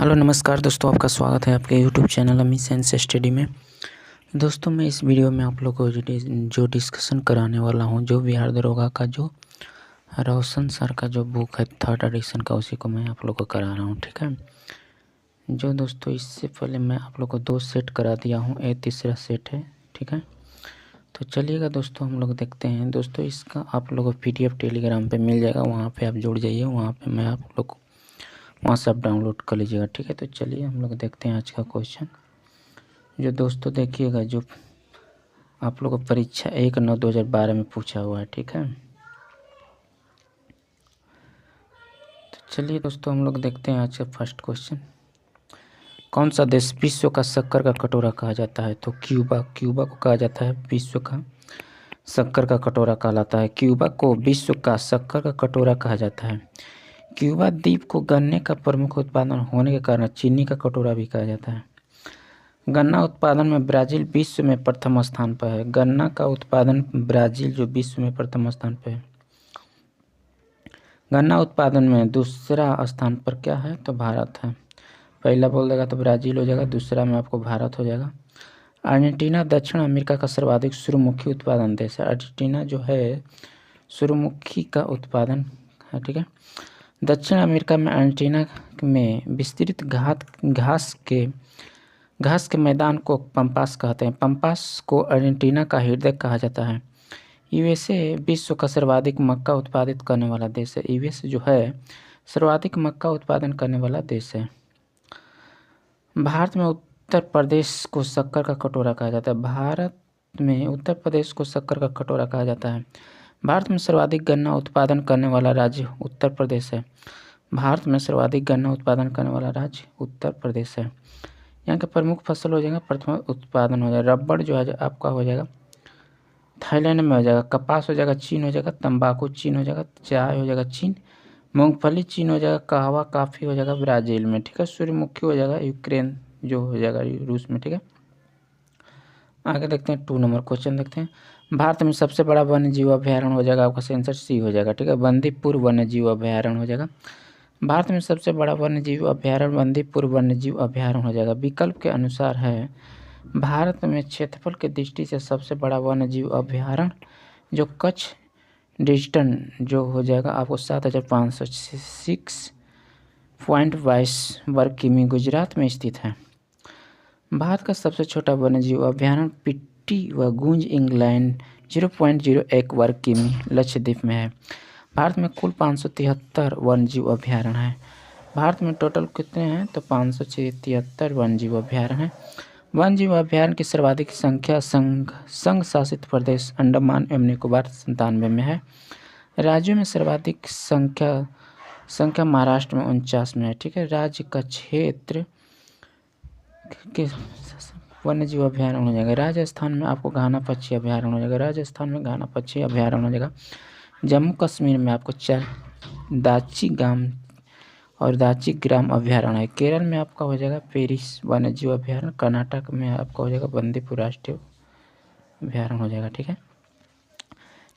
Hello नमस्कार दोस्तों, आपका स्वागत है आपके यूट्यूब चैनल अमी साइंस स्टडी में। दोस्तों मैं इस वीडियो में आप लोग को जो डिस्कशन कराने वाला हूं, जो बिहार दरोगा का जो रोशन सर का जो बुक है 3rd एडिशन का, उसी को मैं आप लोग को करा रहा हूं। ठीक है, जो दोस्तों इससे पहले मैं आप लोग को 2 सेट करा दिया हूँ, ये तीसरा सेट है। ठीक है, तो चलिएगा दोस्तों हम लोग देखते हैं। दोस्तों इसका आप लोग को PDF टेलीग्राम पर मिल जाएगा, वहाँ पर आप जुड़ जाइए, वहाँ पर मैं आप लोग को वहाँ से आप डाउनलोड कर लीजिएगा। ठीक है, तो चलिए हम लोग देखते हैं आज का क्वेश्चन। जो दोस्तों देखिएगा, जो आप लोग को परीक्षा 1/9/2012 में पूछा हुआ है। ठीक है, तो चलिए दोस्तों हम लोग देखते हैं आज का फर्स्ट क्वेश्चन। कौन सा देश विश्व का शक्कर का कटोरा कहा जाता है? तो क्यूबा को कहा जाता है विश्व का शक्कर का कटोरा कहलाता है। क्यूबा को विश्व का शक्कर का कटोरा कहा जाता है। क्यूबा द्वीप को गन्ने का प्रमुख उत्पादन होने के कारण चीनी का कटोरा भी कहा जाता है। गन्ना उत्पादन में ब्राज़ील विश्व में प्रथम स्थान पर है। गन्ना का उत्पादन ब्राज़ील जो विश्व में प्रथम स्थान पर है। गन्ना उत्पादन में दूसरा स्थान पर क्या है? तो भारत है। पहला बोल देगा तो ब्राज़ील हो जाएगा, दूसरा में आपको भारत हो जाएगा। अर्जेंटीना दक्षिण अमेरिका का सर्वाधिक सूर्यमुखी उत्पादन देश है। अर्जेंटीना जो है सूर्यमुखी का उत्पादन है। ठीक है, दक्षिण अमेरिका में अर्जेंटीना में विस्तृत घास के मैदान को पंपास कहते हैं। पंपास को अर्जेंटीना का हृदय कहा जाता है। यूएसए विश्व का सर्वाधिक मक्का उत्पादित करने वाला देश है। यूएस जो है सर्वाधिक मक्का उत्पादन करने वाला देश है। भारत में उत्तर प्रदेश को शक्कर का कटोरा कहा जाता है। भारत में उत्तर प्रदेश को शक्कर का कटोरा कहा जाता है। भारत में सर्वाधिक गन्ना उत्पादन करने वाला राज्य उत्तर प्रदेश है। भारत में सर्वाधिक गन्ना उत्पादन करने वाला राज्य उत्तर प्रदेश है। यहाँ के प्रमुख फसल हो जाएगा, प्रथम उत्पादन हो जाएगा। रबड़ जो है आपका हो जाएगा थाईलैंड में हो जाएगा। कपास हो जाएगा चीन हो जाएगा। तंबाकू चीन हो जाएगा। चाय हो जाएगा चीन। मूंगफली चीन हो जाएगा। कहवा काफ़ी हो जाएगा ब्राज़ील में। ठीक है, सूर्यमुखी हो जाएगा यूक्रेन जो हो जाएगा रूस में। ठीक है, आगे देखते हैं 2 नंबर क्वेश्चन देखते हैं। भारत में सबसे बड़ा वन्य जीव अभ्यारण्य हो जाएगा आपका आंसर सी हो जाएगा। ठीक है, बंदीपुर वन्य जीव अभ्यारण्य हो जाएगा। भारत में सबसे बड़ा वन्य जीव अभ्यारण्य बंदीपुर वन्य जीव अभ्यारण्य हो जाएगा। विकल्प के अनुसार है भारत में क्षेत्रफल की दृष्टि से सबसे बड़ा वन्य जीव अभ्यारण्य जो कच्छ डिस्टन जो हो जाएगा आपको 7506.22 वर्ग किमी गुजरात में स्थित है। भारत का सबसे छोटा वन्यजीव अभ्यारण्य पिट्टी व गूंज इंग्लैंड 0.01 वर्ग किमी लक्षद्वीप में है। भारत में कुल 573 वन्यजीव अभ्यारण्य हैं। भारत में टोटल कितने हैं? तो 573 वन्यजीव अभ्यारण्य हैं। वन्यजीव अभ्यारण्य की सर्वाधिक संख्या संघ शासित प्रदेश अंडमान एवं निकोबार 97 में है। राज्यों में सर्वाधिक संख्या महाराष्ट्र में 49 में है। ठीक है, राज्य का क्षेत्र के वन्यजीव अभ्यारण्य हो जाएगा। राजस्थान में आपको घाना पक्षी अभ्यारण्य हो जाएगा। राजस्थान में घाना पक्षी अभ्यारण्य हो जाएगा। जम्मू कश्मीर में आपको दाची ग्राम अभ्यारण्य है। केरल में आपका हो जाएगा पेरिस वन्यजीव अभ्यारण्य। कर्नाटक में आपका हो जाएगा बंदीपुर राष्ट्रीय अभ्यारण्य हो जाएगा। ठीक है,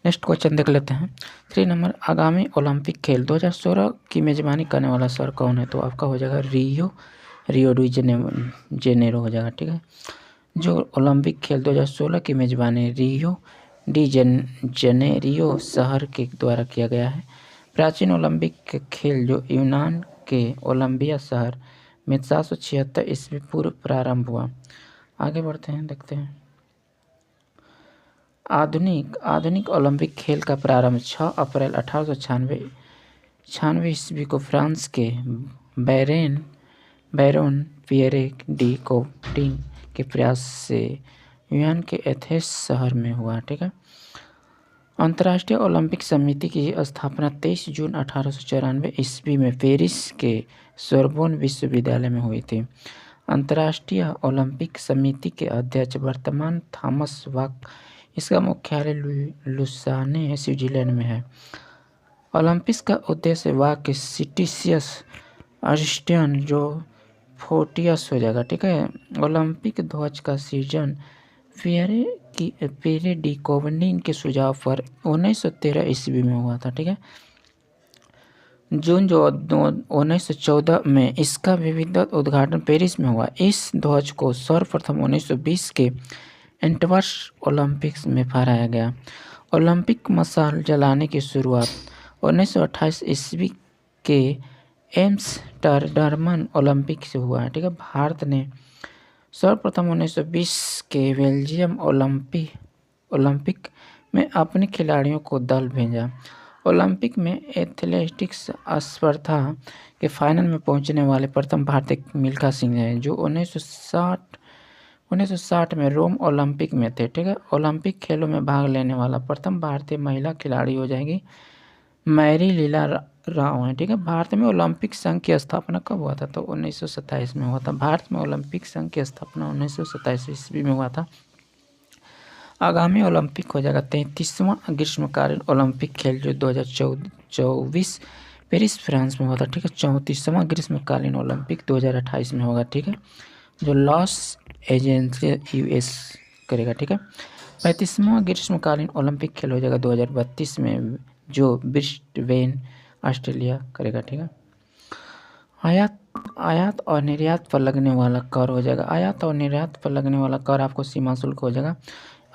नेक्स्ट क्वेश्चन देख लेते हैं। 3 नंबर, आगामी ओलंपिक खेल 2016 की मेजबानी करने वाला शहर कौन है? तो आपका हो जाएगा रियो डी जेनेरो हो जाएगा। ठीक है, जो ओलंपिक खेल 2016 की मेजबानी रियो डी जेनेरियो शहर के द्वारा किया गया है। प्राचीन ओलंपिक खेल जो यूनान के ओलंपिया शहर में 776 ईस्वी पूर्व प्रारंभ हुआ। आगे बढ़ते हैं, देखते हैं। आधुनिक ओलंपिक खेल का प्रारंभ 6 अप्रैल 1896 ईस्वी को फ्रांस के बैरोन पियरे डी कोब्टिंग के प्रयास से यूनान के एथेंस शहर में हुआ। ठीक है, अंतर्राष्ट्रीय ओलंपिक समिति की स्थापना 23 जून 1894 ईस्वी में पेरिस के सोरबोन विश्वविद्यालय में हुई थी। अंतर्राष्ट्रीय ओलंपिक समिति के अध्यक्ष वर्तमान थॉमस बाक। इसका मुख्यालय लुसाने स्विट्जरलैंड में है। ओलंपिक्स का उद्देश्य वाक सिटिसियस अरिस्टियन जो फोर्टियस हो जाएगा। ठीक है, ओलंपिक ध्वज का सृजन पियरे डी कोब्टिंग के सुझाव पर 1913 ईस्वी में हुआ था। ठीक है, जून 1914 में इसका विधिवत उद्घाटन पेरिस में हुआ। इस ध्वज को सर्वप्रथम 1920 के एंटवर्प ओलंपिक्स में फहराया गया। ओलंपिक मशाल जलाने की शुरुआत 1928 ईस्वी के एम्स्टर्डम ओलंपिक से हुआ है। ठीक है, भारत ने सर्वप्रथम 1920 के बेल्जियम ओलंपिक में अपने खिलाड़ियों को दल भेजा। ओलंपिक में एथलेटिक्स स्पर्धा के फाइनल में पहुंचने वाले प्रथम भारतीय मिल्खा सिंह हैं, जो 1960 में रोम ओलंपिक में थे। ठीक है, ओलंपिक खेलों में भाग लेने वाला प्रथम भारतीय महिला खिलाड़ी हो जाएगी मैरी लीला राव है। ठीक है, भारत में ओलंपिक संघ की स्थापना कब हुआ था? तो 1927 में हुआ था। भारत में ओलंपिक संघ की स्थापना 1927 ईस्वी में हुआ था। आगामी ओलंपिक हो जाएगा 33वां ग्रीष्मकालीन ओलंपिक खेल, जो 2024 पेरिस फ्रांस में हुआ था। ठीक है, 34वां ग्रीष्मकालीन ओलंपिक 2028 में होगा। ठीक है, जो लॉस एंजेल्स यूएस करेगा। ठीक है, 35वां ग्रीष्मकालीन ओलंपिक खेल हो जाएगा 2032 में, जो ब्रिस्बेन ऑस्ट्रेलिया करेगा। ठीक है, आयात और निर्यात पर लगने वाला कर हो जाएगा। आयात और निर्यात पर लगने वाला कर आपको सीमा शुल्क हो जाएगा।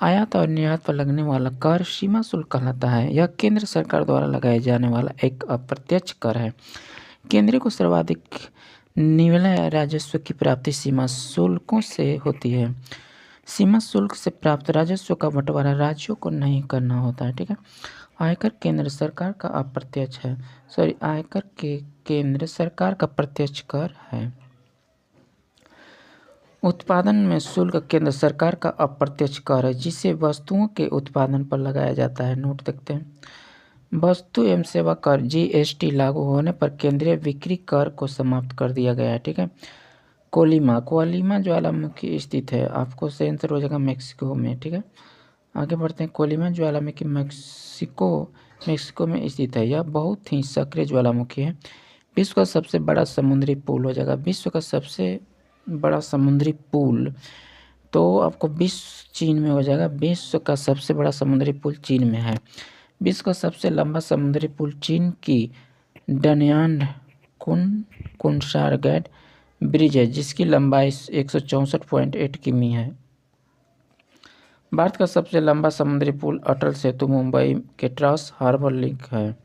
आयात और निर्यात पर लगने वाला कर सीमा शुल्क कहलाता है। यह केंद्र सरकार द्वारा लगाए जाने वाला एक अप्रत्यक्ष कर है। केंद्र को सर्वाधिक निव्वल राजस्व की प्राप्ति सीमा शुल्कों से होती है। सीमा शुल्क से प्राप्त राजस्व का बंटवारा राज्यों को नहीं करना होता है। ठीक है, आयकर केंद्र सरकार का अप्रत्यक्ष है। आयकर के केंद्र सरकार का प्रत्यक्ष कर है। उत्पादन में शुल्क केंद्र सरकार का अप्रत्यक्ष कर है, जिसे वस्तुओं के उत्पादन पर लगाया जाता है। नोट देखते हैं, वस्तु एवं सेवा कर जीएसटी लागू होने पर केंद्रीय बिक्री कर को समाप्त कर दिया गया है। ठीक है, कोलिमा ज्वालामुखी स्थित है। आपको से आंसर हो जाएगा मेक्सिको में। ठीक है, आगे बढ़ते हैं। कोलिमा ज्वालामुखी मेक्सिको में स्थित है। यह बहुत ही सक्रिय ज्वालामुखी है। विश्व का सबसे बड़ा समुद्री पुल हो जाएगा। विश्व का सबसे बड़ा समुद्री पुल तो आपको विश्व चीन में हो जाएगा। विश्व का सबसे बड़ा समुद्री पुल चीन में है। विश्व का सबसे लंबा समुद्री पुल चीन की डनयान कुनसारगैड ब्रिज है, जिसकी लंबाई 164.8 किमी है। भारत का सबसे लंबा समुद्री पुल अटल सेतु मुंबई के ट्रांस हार्बर लिंक है,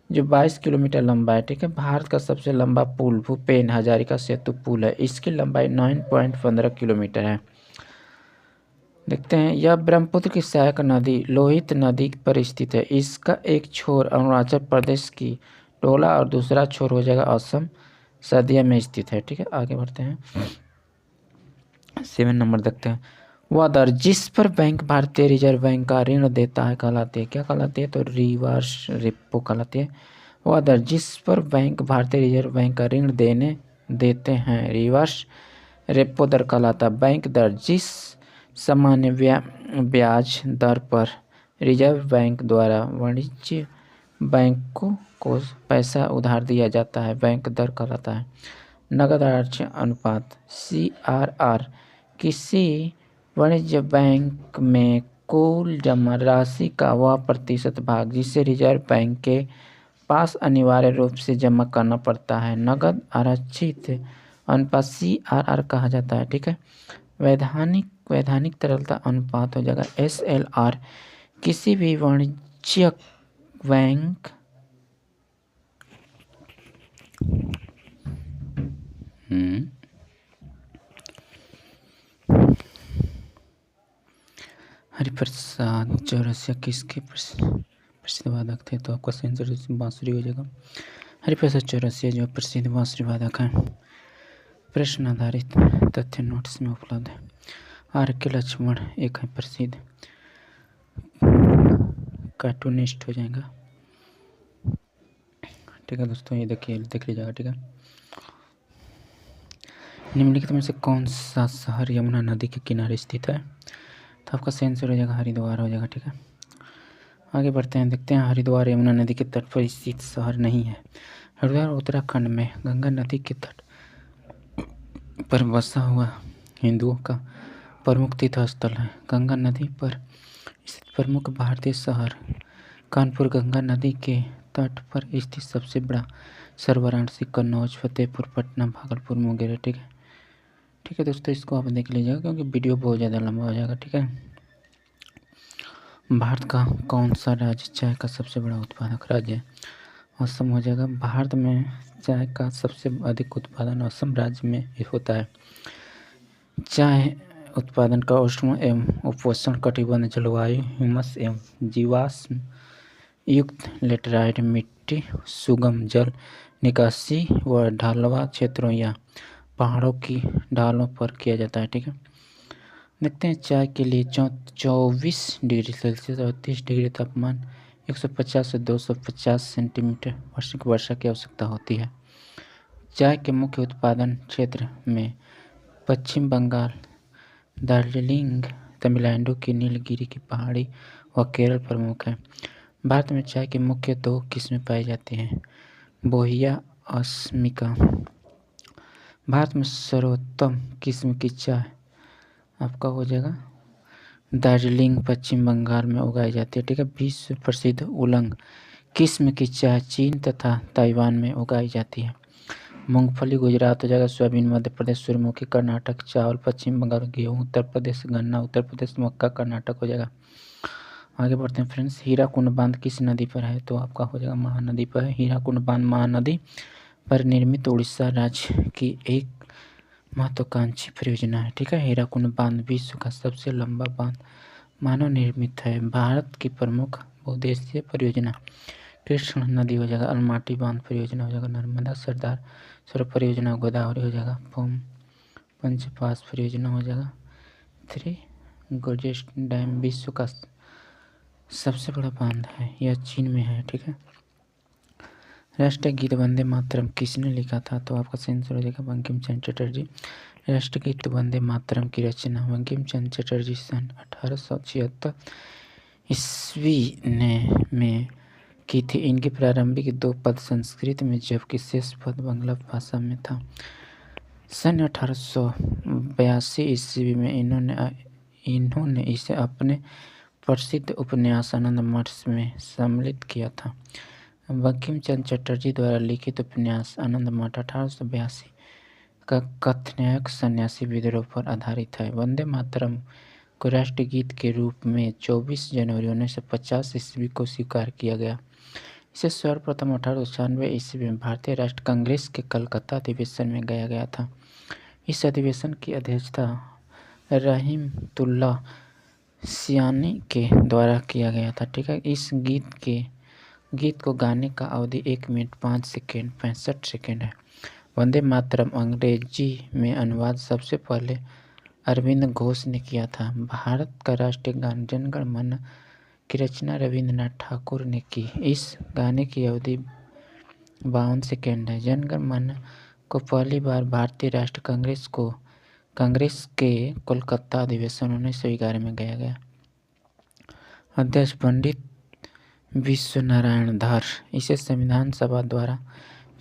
जो 22 किलोमीटर लंबा है। ठीक है, भारत का सबसे लंबा पुल भूपेन हजारिका सेतु पुल है। इसकी लंबाई 9.15 किलोमीटर है। देखते हैं, यह ब्रह्मपुत्र की सहायक नदी लोहित नदी पर स्थित है। इसका एक छोर अरुणाचल प्रदेश की टोला और दूसरा छोर हो जाएगा असम सदिया में स्थित है। ठीक है, आगे बढ़ते हैं। 7 नंबर देखते हैं। वह दर जिस पर बैंक भारतीय रिजर्व बैंक का ऋण देता है कहलाती है। क्या कहलाती है? तो रिवर्स रेपो कहलाती है। वह दर जिस पर बैंक भारतीय रिजर्व बैंक का ऋण देते हैं रिवर्स रेपो दर कहलाता है। बैंक दर जिस सामान्य ब्याज दर पर रिजर्व बैंक द्वारा वाणिज्य बैंकों को पैसा उधार दिया जाता है, बैंक दर कहलाता है। नकद आरक्षण अनुपात CRR किसी वाणिज्य बैंक में कुल जमा राशि का वह प्रतिशत भाग जिसे रिजर्व बैंक के पास अनिवार्य रूप से जमा करना पड़ता है, नकद आरक्षित अनुपात CRR कहा जाता है। ठीक है, वैधानिक तरलता अनुपात हो जाएगा SLR किसी भी वाणिज्यिक बैंक हरिप्रसाद चौरसिया किसके प्रसिद्ध वादक थे? तो आपका आंसर बांसुरी हो जाएगा। हरिप्रसाद चौरसिया जो प्रसिद्ध बांसुरी वादक हैं। प्रश्न आधारित तथ्य नोट्स में उपलब्ध है। RK लक्ष्मण एक है प्रसिद्ध कार्टूनिस्ट हो जाएगा। ठीक है दोस्तों, ये देख लीजिएगा। ठीक है, निम्नलिखित में से कौन सा शहर यमुना नदी के किनारे स्थित है? तो आपका सही आंसर हो जाएगा हरिद्वार हो जाएगा। ठीक है, आगे बढ़ते हैं। देखते हैं, हरिद्वार यमुना नदी के तट पर स्थित शहर नहीं है। हरिद्वार उत्तराखंड में गंगा नदी के तट पर बसा हुआ हिंदुओं का प्रमुख तीर्थ स्थल है। गंगा नदी पर स्थित प्रमुख भारतीय शहर कानपुर गंगा नदी के तट पर स्थित सबसे बड़ा सर्वरांशी कन्नौज, फतेहपुर, पटना, भागलपुर, मुंगेर। ठीक है दोस्तों, इसको आप देख लीजिएगा क्योंकि वीडियो बहुत ज़्यादा लंबा हो जाएगा। ठीक है, भारत का कौन सा राज्य चाय का सबसे बड़ा उत्पादक राज्य है? असम हो जाएगा। भारत में चाय का सबसे अधिक उत्पादन असम राज्य में होता है। चाय उत्पादन का उष्ण एवं उपोष्ण कटिबंध जलवायु, ह्यूमस एवं जीवाश्म युक्त लेटराइट मिट्टी, सुगम जल निकासी व ढलवां क्षेत्रों या पहाड़ों की ढालों पर किया जाता है। ठीक है, देखते हैं चाय के लिए 24 डिग्री सेल्सियस और 30 डिग्री तापमान, 150 से 250 सेंटीमीटर वार्षिक वर्षा की आवश्यकता होती है। चाय के मुख्य उत्पादन क्षेत्र में पश्चिम बंगाल, दार्जिलिंग, तमिलनाडु की नीलगिरी की पहाड़ी व केरल प्रमुख है। भारत में चाय की मुख्य 2 किस्में पाई जाती हैं, बोहिया, असमिका। भारत में सर्वोत्तम किस्म की चाय आपका हो जाएगा दार्जिलिंग, पश्चिम बंगाल में उगाई जाती है। ठीक है, विश्व प्रसिद्ध उलंग किस्म की चाय चीन तथा ताइवान में उगाई जाती है। मूंगफली गुजरात हो जाएगा, सोयाबीन मध्य प्रदेश, सूर्यमुखी कर्नाटक, चावल पश्चिम बंगाल, गेहूँ उत्तर प्रदेश, गन्ना उत्तर प्रदेश, मक्का कर्नाटक हो जाएगा। आगे बढ़ते हैं फ्रेंड्स, हीराकुंड बांध किस नदी पर है? तो आपका हो जाएगा महानदी पर है। हीराकुंड बांध महानदी पर निर्मित उड़ीसा राज्य की एक महत्वाकांक्षी परियोजना है। ठीक है, हीराकुंड बांध विश्व का सबसे लंबा बांध मानव निर्मित है। भारत की प्रमुख बहुउद्देशीय परियोजना कृष्ण नदी हो जाएगा, अलमाटी बांध परियोजना हो जाएगा, नर्मदा सरदार सरोवर परियोजना, गोदावरी हो जाएगा, पंचपास परियोजना हो जाएगा, 3 गोर्जेस डैम विश्व का सबसे बड़ा बांध है, यह चीन में है। ठीक है, राष्ट्रीय गीत वंदे मातरम किसने लिखा था? तो आपका सही आंसर हो जाएगा बंकिम चंद्र चटर्जी। राष्ट्रीय गीत वंदे मातरम की रचना बंकिम चंद्र चटर्जी सन 1876 ईस्वी में की थी। इनकी प्रारंभिक 2 पद संस्कृत में जबकि शेष पद बांग्ला भाषा में था। सन 1882 ईस्वी में इन्होंने इसे अपने प्रसिद्ध उपन्यास आनंद मठ में सम्मिलित किया था। बंकिम चंद्र चटर्जी द्वारा लिखित उपन्यास आनंद मठ 1882 का कथानक सन्यासी विद्रोह पर आधारित है। वंदे मातरम को राष्ट्रीय गीत के रूप में 24 जनवरी 1950 ईस्वी को स्वीकार किया गया। इसे सर्वप्रथम 1896 ईस्वी में भारतीय राष्ट्र कांग्रेस के कलकत्ता अधिवेशन में गाया गया था। इस अधिवेशन की अध्यक्षता रहीमतुल्लाह सियानी के द्वारा किया गया था। ठीक है, इस गीत को गाने का अवधि 1 मिनट 5 सेकेंड 65 सेकेंड है। वंदे मातरम अंग्रेजी में अनुवाद सबसे पहले अरविंद घोष ने किया था। भारत का राष्ट्रीय गान जन गण मन की रचना रविंद्रनाथ ठाकुर ने की। इस गाने की अवधि 52 सेकेंड है। जन गण मन को पहली बार भारतीय राष्ट्र कांग्रेस के कोलकाता अधिवेशन 1911 में गाया गया। अध्यक्ष पंडित विश्व नारायण धर। इसे संविधान सभा द्वारा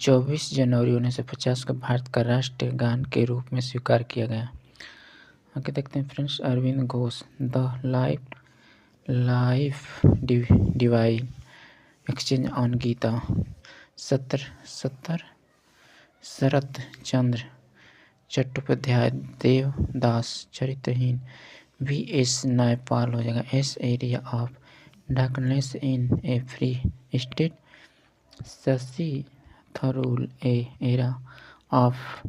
24 जनवरी 1950 को भारत का राष्ट्रीय गान के रूप में स्वीकार किया गया। आगे देखते हैं friends, Aurobindo Ghosh the life divine exchange on Gita, Sharat Chandra Chattopadhyay, Devdas Charitraheen, V.S. Naipaul हो जाएगा, एस area of darkness in a free state, Shashi Tharoor, a era of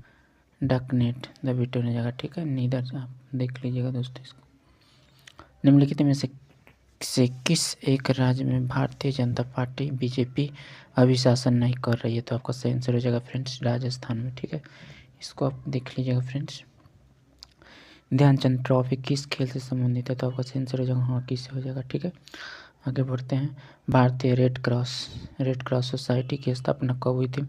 darkness the bitter हो जाएगा। ठीक है, नीदर आप देख लीजिएगा दोस्तों इसको। निम्नलिखित में से किस एक राज्य में भारतीय जनता पार्टी बीजेपी अभी शासन नहीं कर रही है? तो आपका सही आंसर हो जाएगा फ्रेंड्स राजस्थान में। ठीक है, इसको आप देख लीजिएगा फ्रेंड्स। ध्यानचंद ट्रॉफी किस खेल से संबंधित है? तो आपका सही आंसर हो जाएगा हॉकी से हो जाएगा। ठीक है, आगे बढ़ते हैं। भारतीय रेड क्रॉस सोसाइटी की स्थापना कब हुई थी?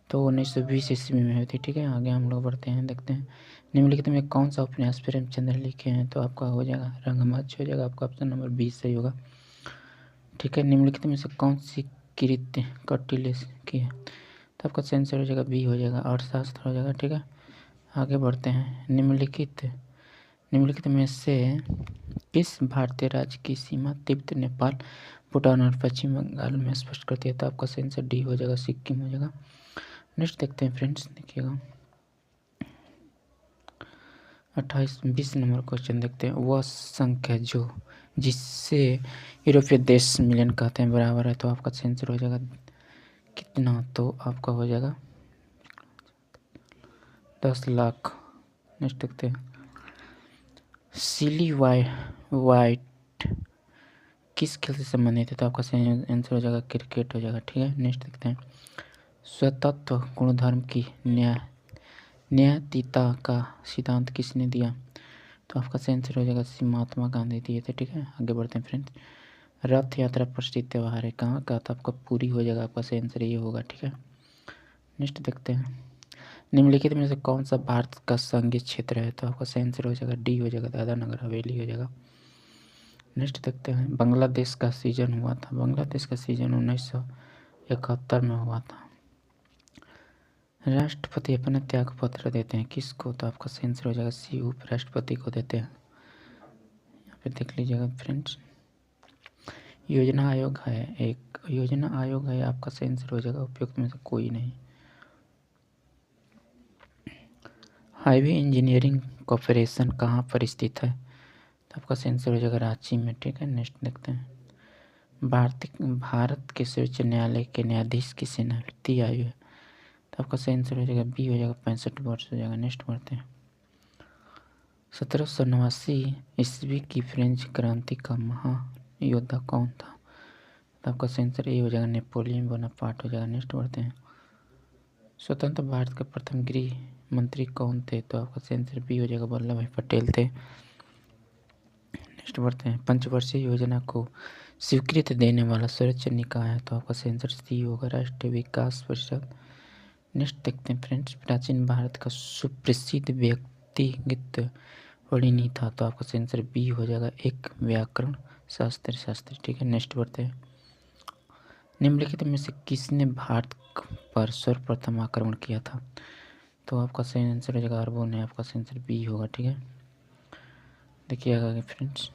तो 1920 ईस्वी में हुई थी। ठीक है, आगे हम लोग बढ़ते हैं, देखते हैं निम्नलिखित में कौन सा उपन्यास प्रेमचंद ने लिखे हैं? तो आपका हो जाएगा रंगमंच हो जाएगा, आपका ऑप्शन नंबर 20 सही होगा। ठीक है, निम्नलिखित में से कौन सी कृति कौटिल्य की है? तो आपका सही आंसर हो जाएगा बी हो जाएगा, अर्थशास्त्र हो जाएगा। ठीक है, आगे बढ़ते हैं। निम्नलिखित में से किस भारतीय राज्य की सीमा तिब्बत, नेपाल, भूटान और पश्चिम बंगाल में स्पष्ट करती है, तो आपका सही आंसर डी हो जाएगा, सिक्किम हो जाएगा। नेक्स्ट देखते हैं फ्रेंड्स, देखिएगा 20 नंबर क्वेश्चन देखते हैं। वह संख्या जो जिससे यूरोपीय देश मिलियन कहते हैं बराबर है, तो आपका सही आंसर हो जाएगा कितना, तो आपका हो जाएगा 10 लाख। नेक्स्ट देखते हैं, सिली वाइट किस खेल से संबंधित है, तो आपका सही आंसर हो जाएगा क्रिकेट हो जाएगा, ठीक है। नेक्स्ट देखते हैं, स्वतंत्र गुणधर्म की न्यायिकता का सिद्धांत किसने दिया, तो आपका सही आंसर हो जाएगा महात्मा गांधी दिए थे, ठीक है। आगे बढ़ते हैं फ्रेंड्स, रथ यात्रा प्रसिद्ध त्यौहार है कहाँ का, तो आपका पूरी हो जाएगा, आपका सही आंसर ये होगा, ठीक है। नेक्स्ट देखते हैं, निम्नलिखित में से कौन सा भारत का संघीय क्षेत्र है, तो आपका सही आंसर हो जाएगा डी हो जाएगा, दादरा नगर हवेली हो जाएगा। नेक्स्ट देखते हैं, बांग्लादेश का सीजन हुआ था, बांग्लादेश का सीजन 1971 में हुआ था। राष्ट्रपति अपना त्याग पत्र देते हैं किसको, तो आपका सही आंसर हो जाएगा सी, उपराष्ट्रपति को देते हैं। यहाँ पे देख लीजिएगा फ्रेंड्स, योजना आयोग है, एक योजना आयोग है, आपका सही आंसर हो जाएगा उपयुक्त में से कोई नहीं। हाईवे इंजीनियरिंग कॉरपोरेशन कहाँ पर स्थित है, तो आपका सही आंसर हो जाएगा रांची में, ठीक है। नेक्स्ट देखते हैं, भारत के सर्वोच्च न्यायालय के न्यायाधीश की सेनापति आयु है, तो आपका सही आंसर हो जाएगा बी हो जाएगा, 65 वर्ष हो जाएगा। नेक्स्ट बढ़ते हैं, 1789 ईस्वी की फ्रेंच क्रांति का महायोद्धा कौन था, तो आपका सही आंसर ए हो जाएगा, नेपोलियन बोनापार्ट हो जाएगा। नेक्स्ट बढ़ते हैं, स्वतंत्र भारत के प्रथम गृह मंत्री कौन थे, तो आपका सही आंसर बी हो जाएगा, वल्लभ भाई पटेल थे। नेक्स्ट बढ़ते हैं, पंचवर्षीय योजना को स्वीकृति देने वाला सर्वोच्च निकाय है, तो आपका सही आंसर सी होगा, राष्ट्रीय विकास परिषद। नेक्स्ट देखते हैं फ्रेंड्स, प्राचीन भारत का सुप्रसिद्ध व्यक्तिगत परिणी था, तो आपका सही आंसर बी हो जाएगा, एक व्याकरण शास्त्री, ठीक है। नेक्स्ट बढ़ते हैं, निम्नलिखित में से किसने भारत पर सर्वप्रथम आक्रमण किया था, तो आपका सही आंसर हो जाएगा अरबों ने, आपका सही आंसर बी होगा, ठीक है। देखिएगा फ्रेंड्स,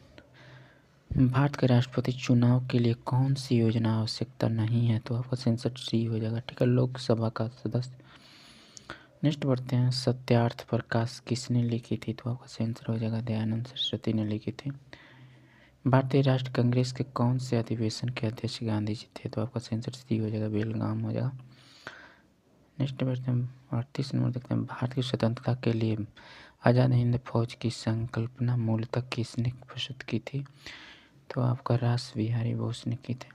भारत के राष्ट्रपति चुनाव के लिए कौन सी योजना आवश्यकता नहीं है, तो आपका सही आंसर सी हो जाएगा, ठीक है, लोकसभा का सदस्य। नेक्स्ट बढ़ते हैं, सत्यार्थ प्रकाश किसने लिखी थी, तो आपका सही आंसर हो जाएगा दयानंद सरस्वती ने लिखी थी। भारतीय राष्ट्रीय कांग्रेस के कौन से अधिवेशन के अध्यक्ष गांधी जी थे, तो आपका सही आंसर सी हो जाएगा, बेलगाम हो जाएगा। नेक्स्ट बढ़ते हैं, 38 नंबर देखते हैं, भारत की स्वतंत्रता के लिए आज़ाद हिंद फौज की संकल्पना मूलतः किसने प्रस्तुत की थी, तो आपका रास बिहारी बोस ने की थी।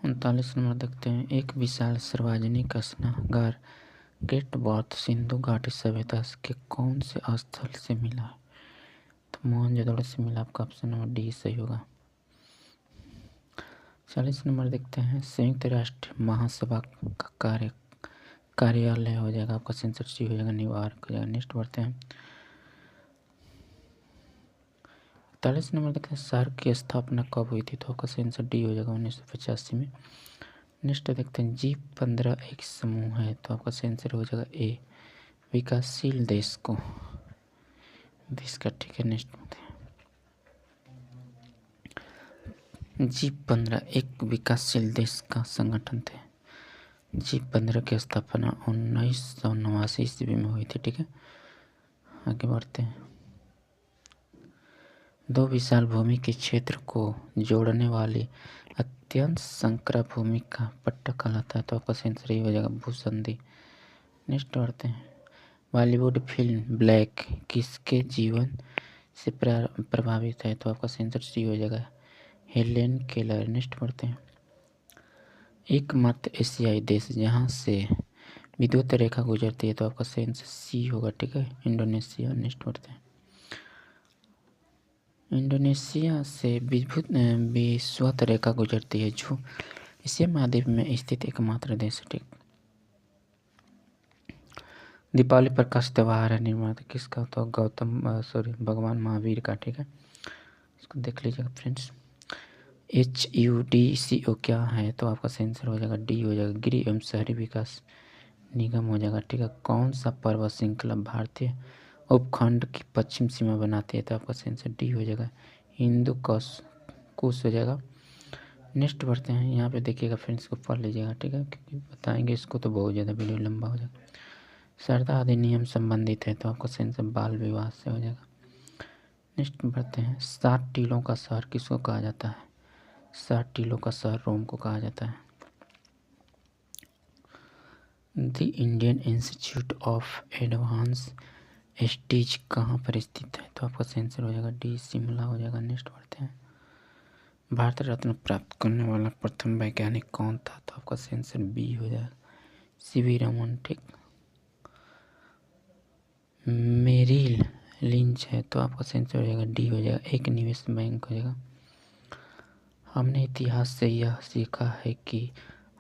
39 नंबर देखते हैं, एक विशाल सार्वजनिक स्नानगार ग्रेट बाथ सिंधु घाटी सभ्यता के कौन से स्थल से मिला है, तो मोहनजोदड़ो से मिला, आपका ऑप्शन नंबर डी सही होगा। 40 नंबर देखते हैं, संयुक्त राष्ट्र महासभा का कार्यालय हो जाएगा, आपका आंसर सी हो जाएगा, न्यूयॉर्क हो जाएगा। नेक्स्ट बढ़ते हैं, 41 नंबर देखते हैं, सार्क की स्थापना कब हुई थी, तो आपका आंसर डी हो जाएगा, 1985 में। नेक्स्ट देखते हैं, G15 एक समूह है, तो आपका आंसर हो जाएगा ए, विकासशील देश का, ठीक है। नेक्स्ट G15 एक विकासशील देश का संगठन थे। G15 की स्थापना 1989 ईस्वी में हुई थी, ठीक है। आगे बढ़ते हैं, दो विशाल भूमि के क्षेत्र को जोड़ने वाली अत्यंत संकरा भूमि का पट्टा कहलाता है, तो आपका आंसर हो जाएगा भूसंधि। नेक्स्ट बढ़ते हैं, बॉलीवुड फिल्म ब्लैक किसके जीवन से प्रभावित है, तो आपका आंसर सी हो जाएगा, हेलेन केलर। नेक्स्ट बढ़ते हैं, एकमात्र एशियाई देश जहां से विद्युत रेखा गुजरती है, तो आपका आंसर सी होगा, ठीक है, इंडोनेशिया। नेक्स्ट बढ़ते हैं, इंडोनेशिया से विषुवत रेखा गुजरती है जो एशिया महाद्वीप में स्थित एकमात्र देश है, ठीक। दीपावली प्रकाश त्यौहार है निर्माता किसका, तो भगवान महावीर का, ठीक है। इसको देख लीजिएगा फ्रेंड्स, HUDCO क्या है, तो आपका आंसर हो जाएगा डी हो जाएगा, गृह एवं शहरी विकास निगम हो जाएगा, ठीक है। कौन सा पर्वत श्रृंखला भारतीय उपखंड की पश्चिम सीमा बनाती है, तो आपका आंसर डी हो जाएगा, हिंदू कुश कुश हो जाएगा। नेक्स्ट बढ़ते हैं, यहाँ पे देखिएगा फ्रेंड्स, को पढ़ लीजिएगा, ठीक है, क्योंकि बताएंगे इसको तो बहुत ज़्यादा वीडियो लंबा हो जाएगा। सरदा अधिनियम संबंधित है तो आपका सेंसर बाल विवाह से हो जाएगा। नेक्स्ट बढ़ते हैं, 7 टीलों का शहर किसको कहा जाता है? 7 टीलों का शहर रोम को कहा जाता है। The Indian institute of advance studies कहाँ पर स्थित है? तो आपका सेंसर हो जाएगा डी, शिमला हो जाएगा। नेक्स्ट बढ़ते हैं, भारत रत्न प्राप्त करने वाला प्रथम वैज्ञानिक कौन था? तो आपका सेंसर बी हो जाएगा, सीवी रमन, ठीक। मेरिल लिंच है तो आपका सेंसर हो जाएगा डी हो जाएगा, एक निवेश बैंक हो जाएगा। हमने इतिहास से यह सीखा है कि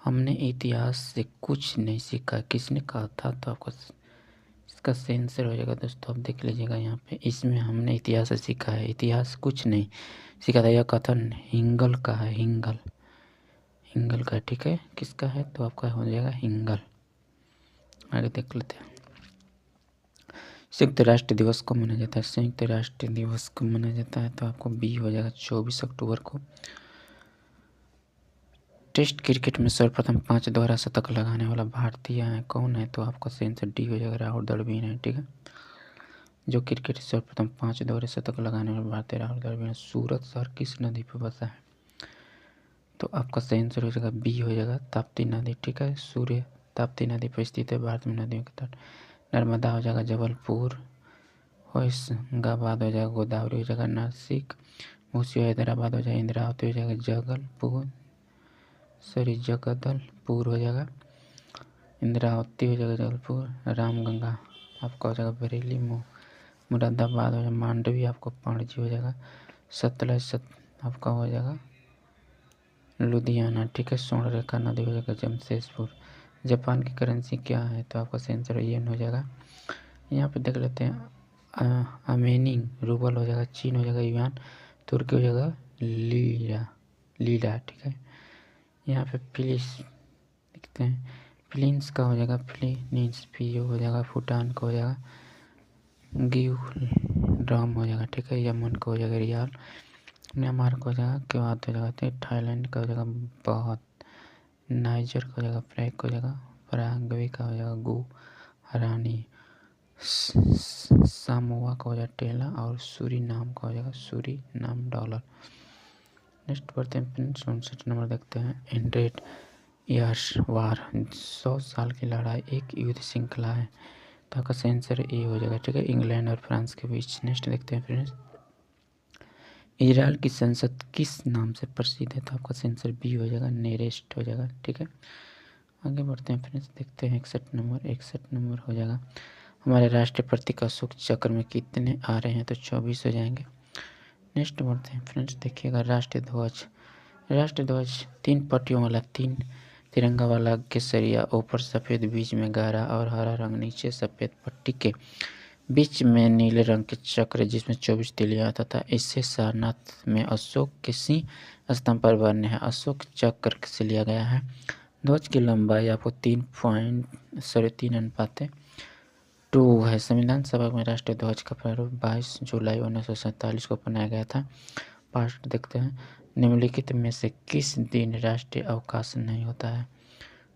हमने इतिहास से कुछ नहीं सीखा, किसने कहा था? तो आपका इसका सेंसर हो जाएगा दोस्तों, आप देख लीजिएगा यहाँ पे, इसमें हमने इतिहास से सीखा है, इतिहास कुछ नहीं सीखा था, यह कथन हिंगल का है, हिंगल का, ठीक है। किसका है? तो आपका हो जाएगा हिंगल। आगे देख लेते हैं, संयुक्त राष्ट्र दिवस को मनाया जाता है? संयुक्त राष्ट्र दिवस को मनाया जाता है तो आपको बी हो जाएगा, 24 अक्टूबर को। टेस्ट क्रिकेट में सर्वप्रथम 5 दोहरा शतक लगाने वाला भारतीय है कौन है? तो आपका सेंसर डी हो जाएगा, राहुल द्रविड़ है, ठीक है। जो क्रिकेट सर्वप्रथम 5 दोहरे शतक लगाने वाला भारतीय राहुल द्रविड़ है। सूरत शहर किस नदी पर बसा है? तो आपका सेंसर हो जाएगा बी हो जाएगा, ताप्ती नदी, ठीक है। सूर्य ताप्ती नदी पर स्थित है, भारत में नदियों के तट। नर्मदा हो जाएगा जबलपुर, होशंगाबाद हो जाएगा, गोदावरी हो जाएगा नासिक, मूसी हैदराबाद हो जाएगा, इंद्रावती हो जाएगा जगदलपुर हो जाएगा, इंद्रावती हो जाएगा जबलपुर, रामगंगा आपका हो जाएगा बरेली, मुरादाबाद हो जाएगा, मांडवी आपको पणजी हो जाएगा, सतलज आपका हो जाएगा लुधियाना, ठीक है। स्वर्णरेखा नदी हो जाएगा जमशेदपुर। जापान की करेंसी क्या है? तो आपका सेंसर येन हो जाएगा। यहाँ पे देख लेते हैं, आर्मेनियन रूबल हो जाएगा, चीन हो जाएगा युआन, तुर्की हो जाएगा लीरा, ठीक है। यहाँ पे फिलिस देखते हैं, फिलीन्स का हो जाएगा फिलीनीस, पीओ हो जाएगा, भूटान का हो जाएगा गिव ड्राम हो जाएगा, ठीक है। यमन का हो जाएगा रियाल, म्यांमार का हो जाएगा क्वाद हो जाएगा, थाईलैंड का हो जाएगा बहुत, नाइजर का हो जाएगा फ्रैक हो जाएगा, पराग्वे का हो जाएगा गु हरानी, सामोआ का हो जाएगा टेला, और सूरीनाम का हो जाएगा सूरीनाम डॉलर। नेक्स्ट बढ़ते हैं फ्रेंड्स, 59 नंबर देखते हैं, 100 ईयर्स वार, 100 साल की लड़ाई एक युद्ध श्रृंखला है तो आपका सेंसर ए हो जाएगा, ठीक है, इंग्लैंड और फ्रांस के बीच। नेक्स्ट देखते हैं फ्रेंड्स, इजराइल की संसद किस नाम से प्रसिद्ध है? तो आपका सेंसर बी हो जाएगा, नेरेस्ट हो जाएगा, ठीक है। आगे बढ़ते हैं फ्रेंड्स, देखते हैं 61 नंबर हो जाएगा, हमारे राष्ट्रीय प्रतीक अशोक चक्र में कितने आ रहे हैं? तो 24 हो जाएंगे। नेक्स्ट बढ़ते हैं फ्रेंड्स, देखिएगा राष्ट्रीय ध्वज 3 पट्टियों वाला, 3 तिरंगा वाला केसरिया, ऊपर सफ़ेद, बीच में गहरा और हरा रंग, नीचे सफ़ेद पट्टी के बीच में नीले रंग के चक्र जिसमें 24 तीलियां तथा इससे सारनाथ में अशोक के सिंह स्तंभ पर बने हैं, अशोक चक्र से लिया गया है। ध्वज की लंबाई आपको 3.2 है। संविधान सभा में राष्ट्रीय ध्वज का प्रारूप 22 जुलाई 1947 को बनाया गया था। पार्ट देखते हैं, निम्नलिखित में से किस दिन राष्ट्रीय अवकाश नहीं होता है?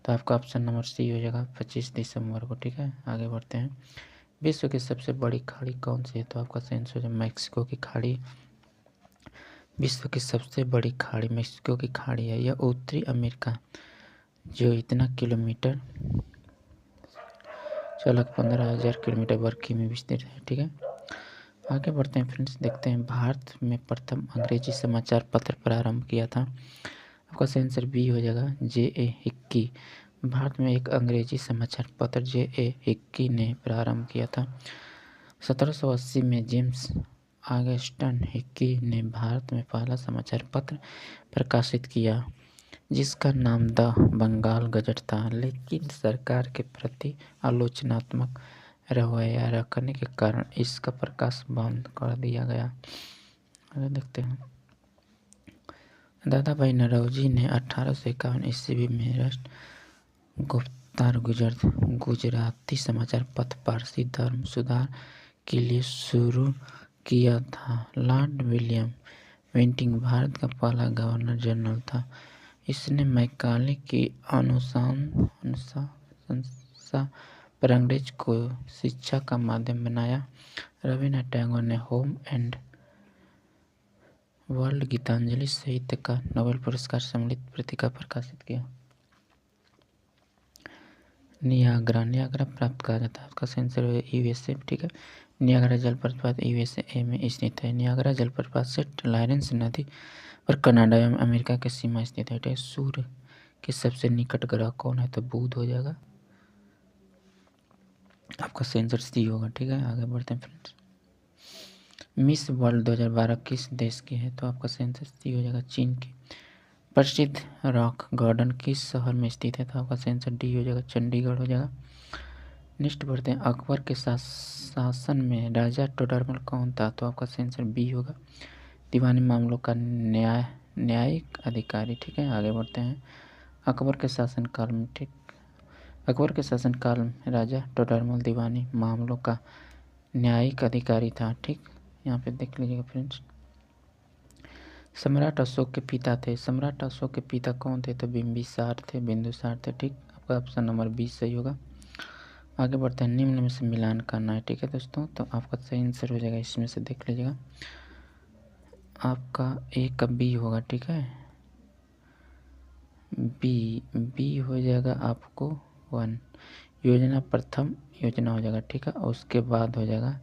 तो आपका ऑप्शन नंबर सी हो जाएगा, 25 दिसंबर को, ठीक है। आगे बढ़ते हैं, विश्व की सबसे बड़ी खाड़ी कौन सी है? तो आपका सेंसर है मैक्सिको की खाड़ी। विश्व की सबसे बड़ी खाड़ी मैक्सिको की खाड़ी है, यह उत्तरी अमेरिका जो इतना किलोमीटर 15,000 किलोमीटर वर्ग में विस्तृत है, ठीक है। आगे बढ़ते हैं फ्रेंड्स, देखते हैं भारत में प्रथम अंग्रेजी समाचार पत्र प्रारंभ किया था। आपका सेंसर बी हो जाएगा, J.A. हिक्की। भारत में एक अंग्रेजी समाचार पत्र J.A. हिक्की ने प्रारंभ किया था। 1780 में जेम्स ऑगस्टन हिक्की ने भारत में पहला समाचार पत्र प्रकाशित किया जिसका नाम द बंगाल गजट था, लेकिन सरकार के प्रति आलोचनात्मक रवैया रखने के कारण इसका प्रकाश बंद कर दिया गया। आगे देखते हैं, दादा भाई नौरोजी ने 1851 ईस्वी में राष्ट्र गुप्तार गुजराती समाचार पत्र पारसी धर्म सुधार के लिए शुरू किया था। लॉर्ड विलियम वेंटिंग भारत का पहला गवर्नर जनरल था। इसने मैकाले की अनुशंसा पर अंग्रेज को शिक्षा का माध्यम बनाया। रविन्द्रनाथ टैगोर ने होम एंड वर्ल्ड गीतांजलि साहित्य का नोबेल पुरस्कार सम्मिलित पत्रिका प्रकाशित किया। नियाग्रा प्राप्त कहा जाता है, उसका सेंसर यूएसए, ठीक है। नियाग्रा जलप्रपात यूएसए में स्थित है। नियाग्रा जलप्रपात सेंट लॉरेंस नदी पर कनाडा एवं अमेरिका के सीमा स्थित है। सूर्य के सबसे निकट ग्रह कौन है? तो बुध हो जाएगा, आपका सेंसर सी होगा, ठीक है। आगे बढ़ते हैं फ्रेंड्स। मिस वर्ल्ड 2012 किस देश की है? तो आपका सेंसर सी हो जाएगा, चीन की। प्रसिद्ध रॉक गार्डन किस शहर में स्थित है? तो आपका सेंसर डी हो जाएगा, चंडीगढ़ हो जाएगा। नेक्स्ट बढ़ते हैं। अकबर के शासन में राजा टोडरमल कौन था? तो आपका सेंसर बी होगा, दीवानी मामलों का न्यायिक अधिकारी, ठीक है। आगे बढ़ते हैं। अकबर के शासनकाल में, ठीक, अकबर के शासनकाल में राजा टोडरमल दीवानी मामलों का न्यायिक अधिकारी था, ठीक। यहाँ पे देख लीजिएगा फ्रेंड्स। सम्राट अशोक के पिता थे। सम्राट अशोक के पिता कौन थे? तो बिंबिसार थे, ठीक। आपका ऑप्शन नंबर 20 सही होगा। आगे बढ़ते हैं। निम्न में से मिलान करना है, ठीक है दोस्तों। तो आपका सही आंसर हो जाएगा, इसमें से देख लीजिएगा, आपका ए का बी होगा, ठीक है। बी हो जाएगा आपको 1 योजना, प्रथम योजना हो जाएगा, ठीक है। और उसके बाद हो जाएगा,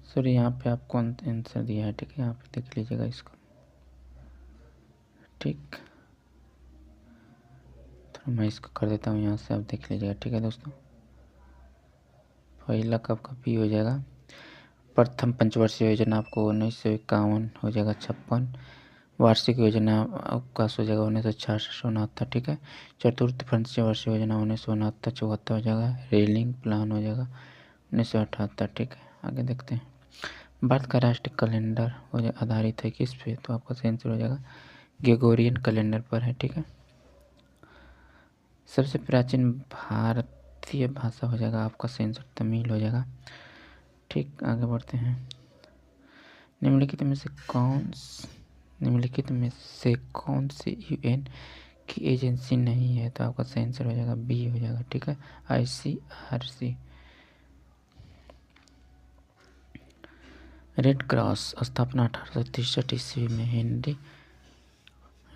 सॉरी यहाँ पे आपको आंसर दिया है, ठीक है। यहाँ पे देख लीजिएगा इसको, ठीक। तो मैं इसको कर देता हूँ यहाँ से, आप देख लीजिएगा, ठीक है दोस्तों। पहला कब का बी हो जाएगा। प्रथम पंचवर्षीय योजना आपको 1951 हो जाएगा, 56। वार्षिक योजना अवकाश हो जाएगा 1966-69, ठीक है। चतुर्थ पंचवर्षीय योजना 1969-74 हो जाएगा। रेलिंग प्लान हो जाएगा 1978, ठीक है। आगे देखते हैं। भारत का राष्ट्रीय कैलेंडर हो आधारित है किस पे? तो आपका सही आंसर हो जाएगा ग्रेगोरियन कैलेंडर पर है, ठीक है। सबसे प्राचीन भारतीय भाषा हो जाएगा आपका सही आंसर तमिल हो जाएगा, ठीक। आगे बढ़ते हैं। निम्नलिखित में से कौन सी यूएन की एजेंसी नहीं है? तो आपका सही आंसर हो जाएगा बी हो जाएगा, ठीक है, ICRC। रेड क्रॉस स्थापना 1863 ईस्वी में हेनरी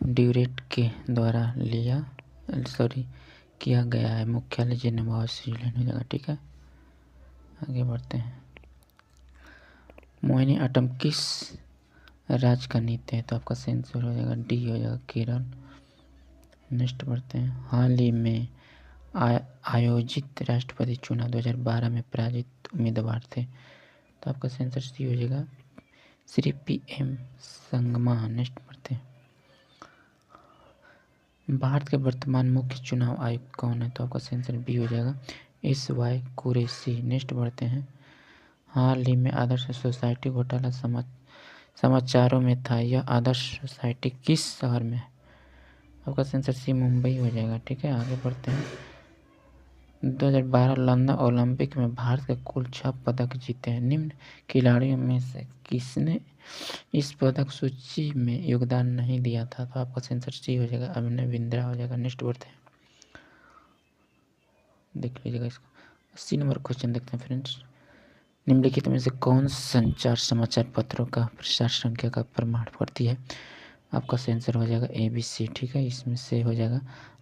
ड्यूरेट के द्वारा किया गया है। मुख्यालय जेनेवा स्विट्जरलैंड हो जाएगा, ठीक है। आगे बढ़ते हैं। मोहिनीअट्टम किस राज्य का नृत्य है? तो आपका सही आंसर हो जाएगा डी हो जाएगा, केरल। नेक्स्ट बढ़ते हैं। हाल ही में आयोजित राष्ट्रपति चुनाव 2012 में पराजित उम्मीदवार थे। तो आपका सही आंसर सी हो जाएगा, श्री PM संगमा। नेक्स्ट बढ़ते हैं। भारत के वर्तमान मुख्य चुनाव आयुक्त कौन है? तो आपका सही आंसर बी हो जाएगा, SY कुरैशी। नेक्स्ट बढ़ते हैं। हाल ही में आदर्श सोसाइटी घोटाला समाचारों में था। यह आदर्श सोसाइटी किस शहर में है? आपका आंसर सी मुंबई हो जाएगा, ठीक है। आगे बढ़ते हैं। 2012 लंदन ओलंपिक में भारत के कुल 6 पदक जीते हैं। निम्न खिलाड़ियों में से किसने इस पदक सूची में योगदान नहीं दिया था? तो आपका आंसर सी हो जाएगा, अभिनव बिंद्रा हो जाएगा। नेक्स्ट बढ़ते हैं। देख लीजिएगा इसको। 80 नंबर क्वेश्चन देखते हैं फ्रेंड्स। निम्नलिखित में से कौन संचार समाचार पत्रों का प्रसार संख्या का प्रमाण करती है? आपका आंसर हो जाएगा ABC, ठीक है। इसमें से हो जाएगा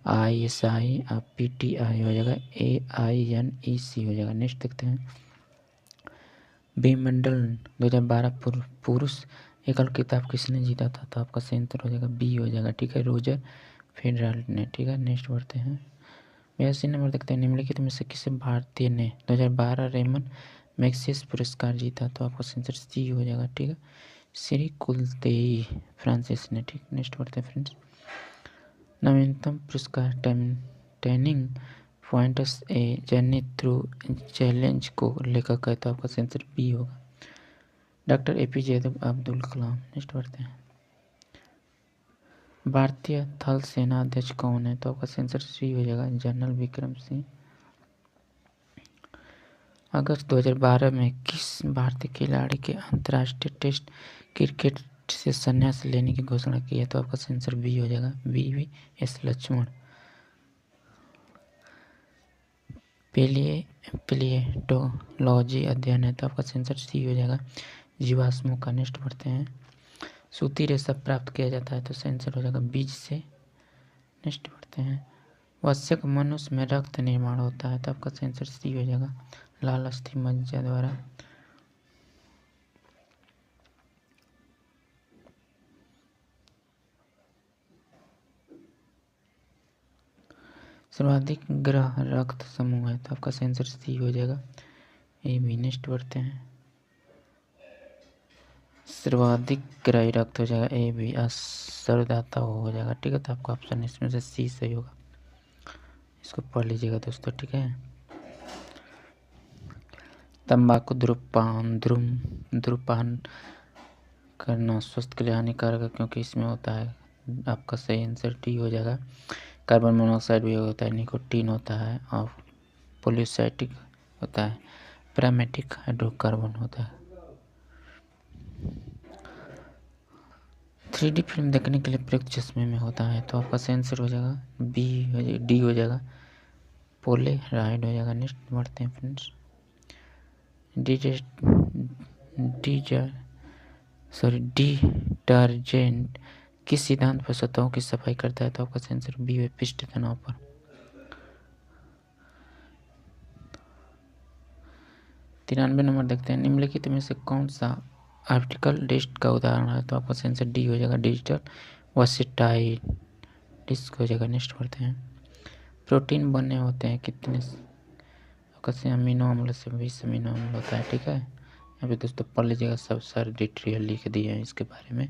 ISI, PTI हो जाएगा, AINEC हो जाएगा। नेक्स्ट देखते हैं। विंबलडन 2012 पुरुष एकल खिताब किसने जीता था? तो आपका आंसर हो जाएगा बी हो जाएगा, ठीक है, रोजर फेडरर ने, ठीक है। नेक्स्ट बढ़ते हैं। 82 नंबर देखते हैं। निम्नलिखित में से किसी भारतीय ने 2012 रेमन मैग्सेसे पुरस्कार जीता? तो आपका आंसर सी हो जाएगा, ठीक है, श्री कुलदेई फ्रांसिस ने, ठीक। नेक्स्ट बढ़ते हैं फ्रेंड्स। नवीनतम पुरस्कार turning points a journey through challenge को लेखक है? तो आपका आंसर बी होगा, doctor APJ Abdul Kalam. Next बढ़ते हैं। भारतीय थल सेना अध्यक्ष कौन है? तो आपका आंसर सी हो जाएगा, जनरल विक्रम सिंह। अगस्त 2012 में किस भारतीय खिलाड़ी के अंतर्राष्ट्रीय टेस्ट क्रिकेट से संन्यास लेने की घोषणा की है? तो आपका आंसर बी हो जाएगा, VVS लक्ष्मण। प्लेटोलॉजी अध्ययन है तो आपका आंसर सी हो जाएगा, जीवाश्मों का। नेक्स्ट बढ़ते हैं। सूती रेशा प्राप्त किया जाता है तो आंसर हो जाएगा बीज से। नेक्स्ट बढ़ते हैं। वयस्क मनुष्य में रक्त निर्माण होता है तो आपका आंसर सी हो जाएगा, लाल अस्थि मज्जा द्वारा। सर्वाधिक ग्रह रक्त समूह है तो आपका आंसर सी हो जाएगा, ए बी। नेक्स्ट बढ़ते हैं। सर्वाधिक ग्राही रक्त हो जाएगा ए बी, असरदाता हो जाएगा। ठीक है, तो आपका ऑप्शन इसमें से सी सही होगा। इसको पढ़ लीजिएगा दोस्तों। ठीक है। तंबाकू धूम्रपान करना स्वास्थ्य के लिए हानिकारक है क्योंकि इसमें होता है, आपका सही आंसर डी हो जाएगा, कार्बन मोनोऑक्साइड भी होता है, निकोटीन होता है और पॉलीसाइटिक होता है, पैरामेटिक हाइड्रोकार्बन होता है। 3D फिल्म देखने के लिए प्रयुक्त चश्मे में होता है तो आपका आंसर हो जाएगा डी हो जाएगा, पोलेराइड हो जाएगा। नेक्स्ट बढ़ते हैं फ्रेंड्स। डिटर्जेंट किस सिद्धांत पर सतहों की सफाई करता है तो आपका आंसर बी है, पृष्ठ तनाव पर। 93 नंबर देखते हैं। निम्नलिखित में से कौन सा ऑप्टिकल डिस्क का उदाहरण है तो आपका आंसर डी हो जाएगा, डिजिटल वर्सेटाइल डिस्क हो जाएगा। नेक्स्ट बढ़ते हैं। प्रोटीन बने होते हैं कितने अमीनो अम्ल से? 20 अमीनो अम्ल होता है। ठीक है, यहाँ पे दोस्तों पढ़ लीजिएगा, सब सारे डिटेल लिख दिए हैं इसके बारे में।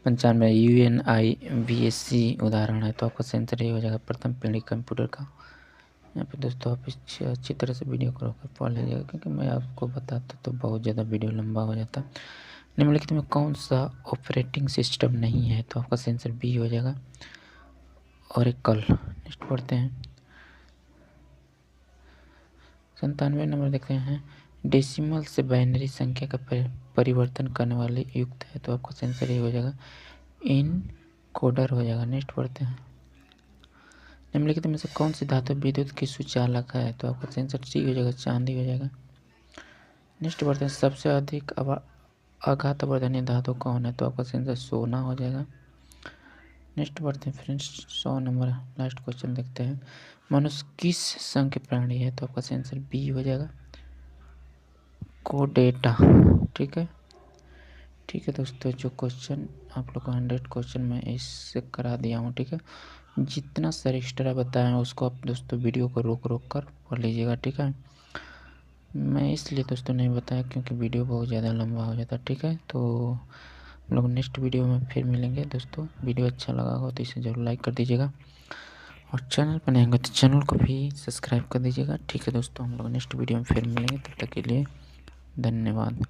95 UNIVAC उदाहरण है तो आपका आंसर ये हो जाएगा, प्रथम पीढ़ी कंप्यूटर का। यहाँ पे दोस्तों आप अच्छी तरह से वीडियो को रोक पढ़ लीजिएगा क्योंकि मैं आपको बताता तो बहुत ज़्यादा वीडियो लंबा हो जाता। निम्नलिखित में कौन सा ऑपरेटिंग सिस्टम नहीं है तो आपका आंसर बी हो जाएगा, ओरेकल। नेक्स्ट पढ़ते हैं। 97 नंबर देखते हैं। डेसिमल से बाइनरी संख्या का परिवर्तन करने वाले युक्त है तो आपका आंसर ये हो जाएगा, इनकोडर हो जाएगा। नेक्स्ट पढ़ते हैं। निम्नलिखित में से कौन सी धातु विद्युत की सुचालक है तो आपका आंसर सी हो जाएगा, चांदी हो जाएगा। नेक्स्ट बढ़ते हैं। सबसे अधिक आघातवर्धनीय धातु कौन है तो आपका आंसर सोना हो जाएगा। नेक्स्ट बढ़ते हैं फ्रेंड्स। 100 नंबर लास्ट क्वेश्चन देखते हैं। मनुष्य किस संघ के प्राणी है तो आपका आंसर बी हो जाएगा, कोडेटा। ठीक है, ठीक है दोस्तों, जो क्वेश्चन आप लोग को 100 क्वेश्चन मैं इससे करा दिया हूँ। ठीक है, जितना सर एक्स्ट्रा बताए हैं उसको आप दोस्तों वीडियो को रोक कर पढ़ लीजिएगा। ठीक है, मैं इसलिए दोस्तों नहीं बताया क्योंकि वीडियो बहुत ज़्यादा लंबा हो जाता। ठीक है, तो हम लोग नेक्स्ट वीडियो में फिर मिलेंगे दोस्तों। वीडियो अच्छा लगा हो तो इसे ज़रूर लाइक कर दीजिएगा और चैनल पर नहीं होंगे तो चैनल को भी सब्सक्राइब कर दीजिएगा। ठीक है दोस्तों, हम लोग नेक्स्ट वीडियो में फिर मिलेंगे, तब तक के लिए धन्यवाद।